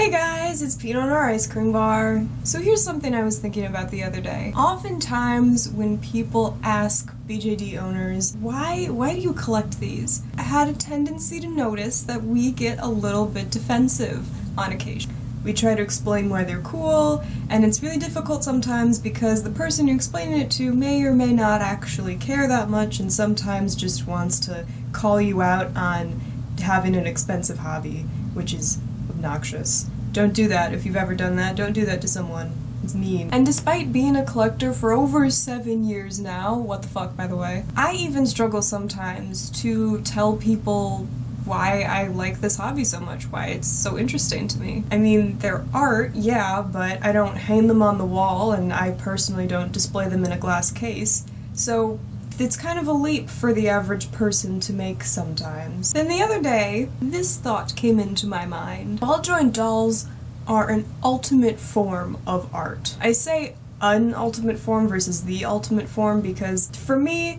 Hey guys, it's Pete on our ice cream bar. So here's something I was thinking about the other day. Oftentimes when people ask BJD owners, why do you collect these? I had a tendency to notice that we get a little bit defensive on occasion. We try to explain why they're cool, and it's really difficult sometimes because the person you're explaining it to may or may not actually care that much and sometimes just wants to call you out on having an expensive hobby, which is obnoxious. Don't do that. If you've ever done that, don't do that to someone. It's mean. And despite being a collector for over 7 years now, what the fuck, by the way, I even struggle sometimes to tell people why I like this hobby so much, why it's so interesting to me. I mean, they're art, yeah, but I don't hang them on the wall, and I personally don't display them in a glass case, so it's kind of a leap for the average person to make sometimes. Then the other day, this thought came into my mind. Ball joint dolls are an ultimate form of art. I say an ultimate form versus the ultimate form because, for me,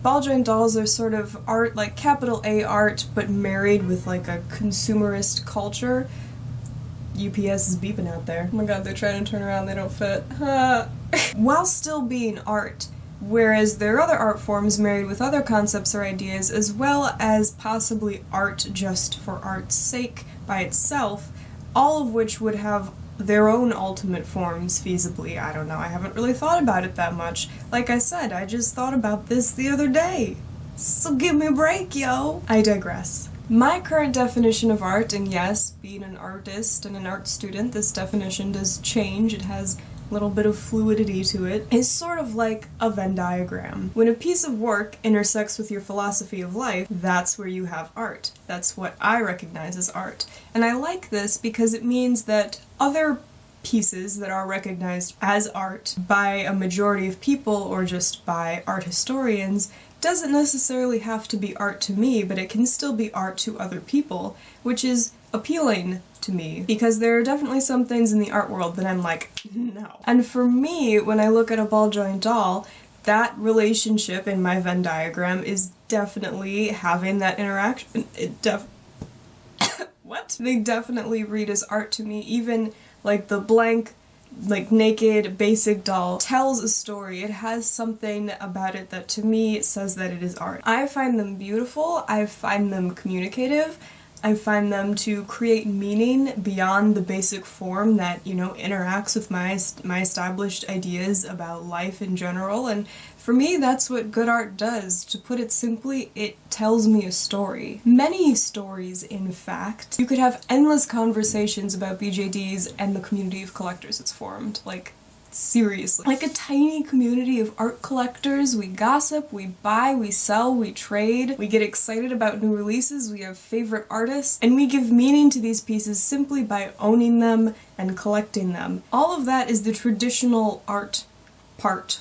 ball joint dolls are sort of art, like capital A art, but married with like a consumerist culture. UPS is beeping out there. Oh my god, they're trying to turn around, they don't fit. While still being art. Whereas there are other art forms married with other concepts or ideas, as well as possibly art just for art's sake by itself, all of which would have their own ultimate forms feasibly. I don't know, I haven't really thought about it that much. Like I said, I just thought about this the other day. So give me a break, yo! I digress. My current definition of art, and yes, being an artist and an art student, this definition does change, it has a little bit of fluidity to it, is sort of like a Venn diagram. When a piece of work intersects with your philosophy of life, that's where you have art. That's what I recognize as art. And I like this because it means that other pieces that are recognized as art by a majority of people, or just by art historians, doesn't necessarily have to be art to me, but it can still be art to other people, which is appealing to me, because there are definitely some things in the art world that I'm like, no. And for me, when I look at a ball joint doll, that relationship in my Venn diagram is definitely having that interaction. What? They definitely read as art to me, even like the blank, like naked, basic doll tells a story. It has something about it that to me says that it is art. I find them beautiful, I find them communicative, I find them to create meaning beyond the basic form that, you know, interacts with my established ideas about life in general, and for me that's what good art does. To put it simply, it tells me a story. Many stories, in fact. You could have endless conversations about BJDs and the community of collectors it's formed. Like, seriously. Like a tiny community of art collectors. We gossip, we buy, we sell, we trade, we get excited about new releases, we have favorite artists, and we give meaning to these pieces simply by owning them and collecting them. All of that is the traditional art part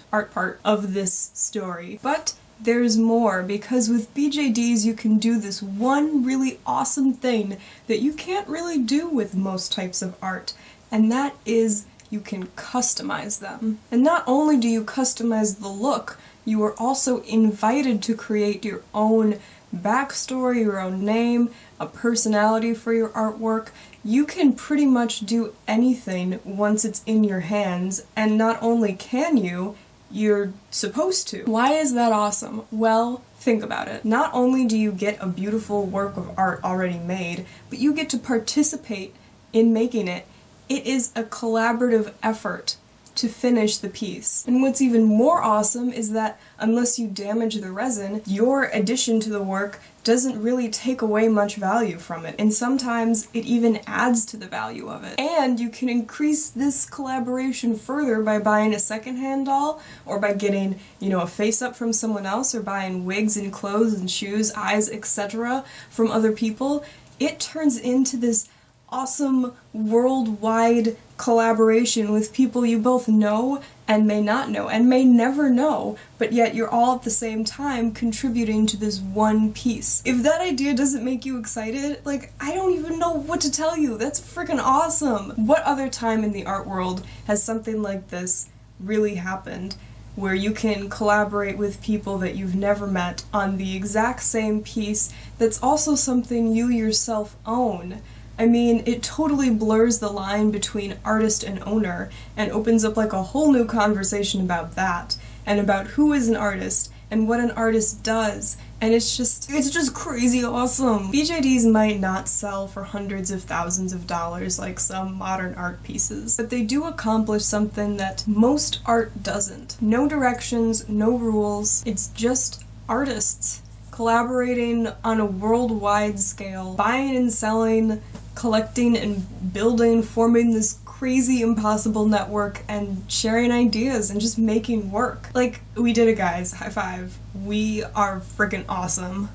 of this story. But there's more, because with BJDs you can do this one really awesome thing that you can't really do with most types of art, and that is you can customize them. And not only do you customize the look, you are also invited to create your own backstory, your own name, a personality for your artwork. You can pretty much do anything once it's in your hands, and not only can you, you're supposed to. Why is that awesome? Well, think about it. Not only do you get a beautiful work of art already made, but you get to participate in making it. It is a collaborative effort to finish the piece. And what's even more awesome is that unless you damage the resin, your addition to the work doesn't really take away much value from it, and sometimes it even adds to the value of it. And you can increase this collaboration further by buying a secondhand doll, or by getting, you know, a face-up from someone else, or buying wigs and clothes and shoes, eyes, etc. from other people. It turns into this awesome worldwide collaboration with people you both know and may not know and may never know, but yet you're all at the same time contributing to this one piece. If that idea doesn't make you excited, like, I don't even know what to tell you. That's freaking awesome! What other time in the art world has something like this really happened, where you can collaborate with people that you've never met on the exact same piece that's also something you yourself own? I mean, it totally blurs the line between artist and owner and opens up like a whole new conversation about that and about who is an artist and what an artist does, and it's just crazy awesome. BJDs might not sell for hundreds of thousands of dollars like some modern art pieces, but they do accomplish something that most art doesn't. No directions, no rules, it's just artists collaborating on a worldwide scale, buying and selling, collecting and building, forming this crazy impossible network and sharing ideas and just making work. Like, we did it, guys. High five. We are freaking awesome.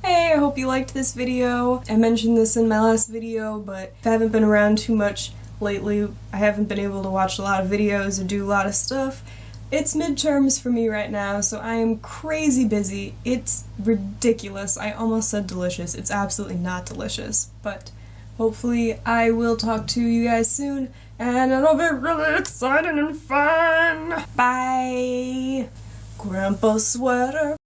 Hey, I hope you liked this video. I mentioned this in my last video, but if I haven't been around too much lately, I haven't been able to watch a lot of videos or do a lot of stuff. It's midterms for me right now, so I am crazy busy. It's ridiculous. I almost said delicious. It's absolutely not delicious, but hopefully I will talk to you guys soon, and it'll be really exciting and fun! Bye! Grandpa Sweater.